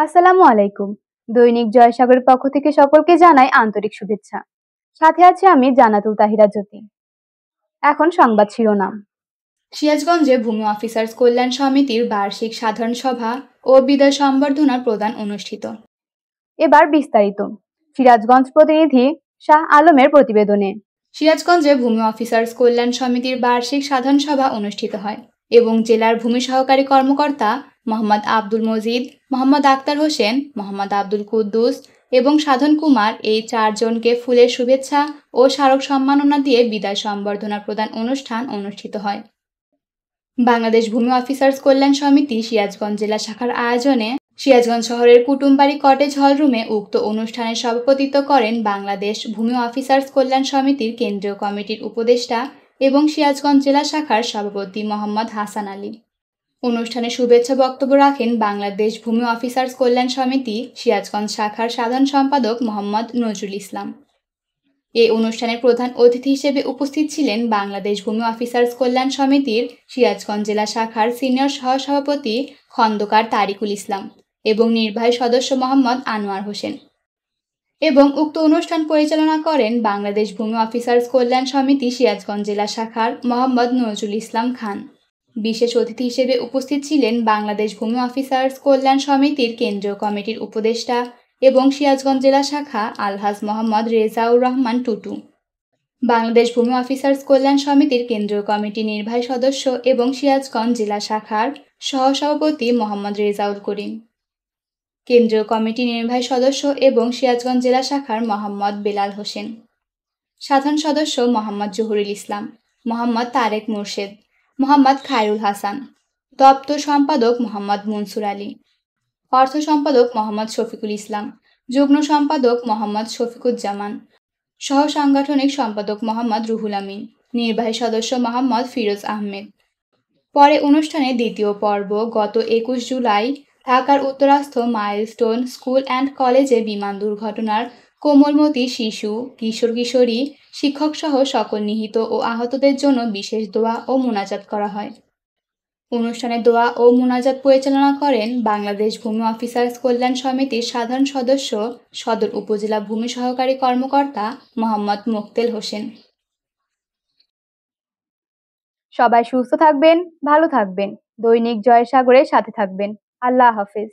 আসসালামু আলাইকুম। দৈনিক জয়সাগরের পক্ষ থেকে সকলকে জানাই আন্তরিক শুভেচ্ছা। সাথে আছে আমি জান্নাতুল তাহিরা জ্যোতি। এখন সংবাদ শিরোনাম। সিরাজগঞ্জে ভূমি অফিসার্স কল্যাণ সমিতির বার্ষিক সাধারণ সভা ও বিদায় সম্বর্ধনা প্রদান অনুষ্ঠিত। এবার বিস্তারিত। সিরাজগঞ্জ প্রতিনিধি শাহ আলমের প্রতিবেদনে। সিরাজগঞ্জে ভূমি অফিসার্স কল্যাণ সমিতির বার্ষিক সাধারণ সভা অনুষ্ঠিত হয় এবং জেলার ভূমি সহকারী কর্মকর্তা মোহাম্মদ আব্দুল মজিদ, মোহাম্মদ আক্তার হোসেন, মোহাম্মদ আব্দুল কুদ্দুস এবং সাধন কুমার এই চারজনকে ফুলের শুভেচ্ছা ও স্মারক সম্মাননা দিয়ে বিদায় সম্বর্ধনা প্রদান অনুষ্ঠান অনুষ্ঠিত হয়। বাংলাদেশ ভূমি অফিসার্স কল্যাণ সমিতি সিরাজগঞ্জ জেলা শাখার আয়োজনে সিরাজগঞ্জ শহরের কুটুমবাড়ি কটেজ হলরুমে উক্ত অনুষ্ঠানের সভাপতিত্ব করেন বাংলাদেশ ভূমি অফিসার্স কল্যাণ সমিতির কেন্দ্রীয় কমিটির উপদেষ্টা এবং সিরাজগঞ্জ জেলা শাখার সভাপতি মোহাম্মদ হাসান আলী। অনুষ্ঠানে শুভেচ্ছা বক্তব্য রাখেন বাংলাদেশ ভূমি অফিসার্স কল্যাণ সমিতি সিরাজগঞ্জ শাখার সাধারণ সম্পাদক মোহাম্মদ নজরুল ইসলাম। এই অনুষ্ঠানে প্রধান অতিথি হিসেবে উপস্থিত ছিলেন বাংলাদেশ ভূমি অফিসার্স কল্যাণ সমিতির সিরাজগঞ্জ জেলা শাখার সিনিয়র সহসভাপতি খন্দকার তারিকুল ইসলাম এবং নির্বাহী সদস্য মোহাম্মদ আনোয়ার হোসেন। এবং উক্ত অনুষ্ঠান পরিচালনা করেন বাংলাদেশ ভূমি অফিসার্স কল্যাণ সমিতি সিরাজগঞ্জ জেলা শাখার মোহাম্মদ নজরুল ইসলাম খান। বিশেষ অতিথি হিসেবে উপস্থিত ছিলেন বাংলাদেশ ভূমি অফিসার্স কল্যাণ সমিতির কেন্দ্রীয় কমিটির উপদেষ্টা এবং সিরাজগঞ্জ জেলা শাখা আলহাজ মোহাম্মদ রেজাউর রহমান টুটু, বাংলাদেশ ভূমি অফিসার্স কল্যাণ সমিতির কেন্দ্রীয় কমিটি নির্বাহী সদস্য এবং সিরাজগঞ্জ জেলা শাখার সহসভাপতি মোহাম্মদ রেজাউল করিম, কেন্দ্রীয় কমিটি নির্বাহী সদস্য এবং সিরাজগঞ্জ জেলা শাখার মোহাম্মদ বেলাল হোসেন, সাধারণ সদস্য মোহাম্মদ জহুরুল ইসলাম, মোহাম্মদ তারেক মুর্শেদ, মোহাম্মদ খায়রুল হাসান, দপ্তর সম্পাদক মোহাম্মদ মনসুর আলী, অর্থ সম্পাদক মোহাম্মদ শফিকুল ইসলাম, যুগ্ম সম্পাদক মোহাম্মদ শফিকুজ্জামান, সহ সাংগঠনিক সম্পাদক মোহাম্মদ রুহুল আমিন, নির্বাহী সদস্য মোহাম্মদ ফিরোজ আহমেদ। পরে অনুষ্ঠানে দ্বিতীয় পর্ব গত 21 জুলাই ঢাকার উত্তরাস্থ মাইলস্টোন স্কুল অ্যান্ড কলেজে বিমান দুর্ঘটনার কোমলমতি শিশু, কিশোর কিশোরী, শিক্ষকসহ সকল নিহত ও আহতদের জন্য বিশেষ দোয়া ও মোনাজাত করা হয়। অনুষ্ঠানে দোয়া ও মোনাজাত পরিচালনা করেন বাংলাদেশ ভূমি অফিসার্স কল্যাণ সমিতির সাধারণ সদস্য সদর উপজেলা ভূমি সহকারী কর্মকর্তা মোহাম্মদ মোক্তেল হোসেন। সবাই সুস্থ থাকবেন, ভালো থাকবেন, দৈনিক জয়সাগরের সাথে থাকবেন। আল্লাহ হাফেজ।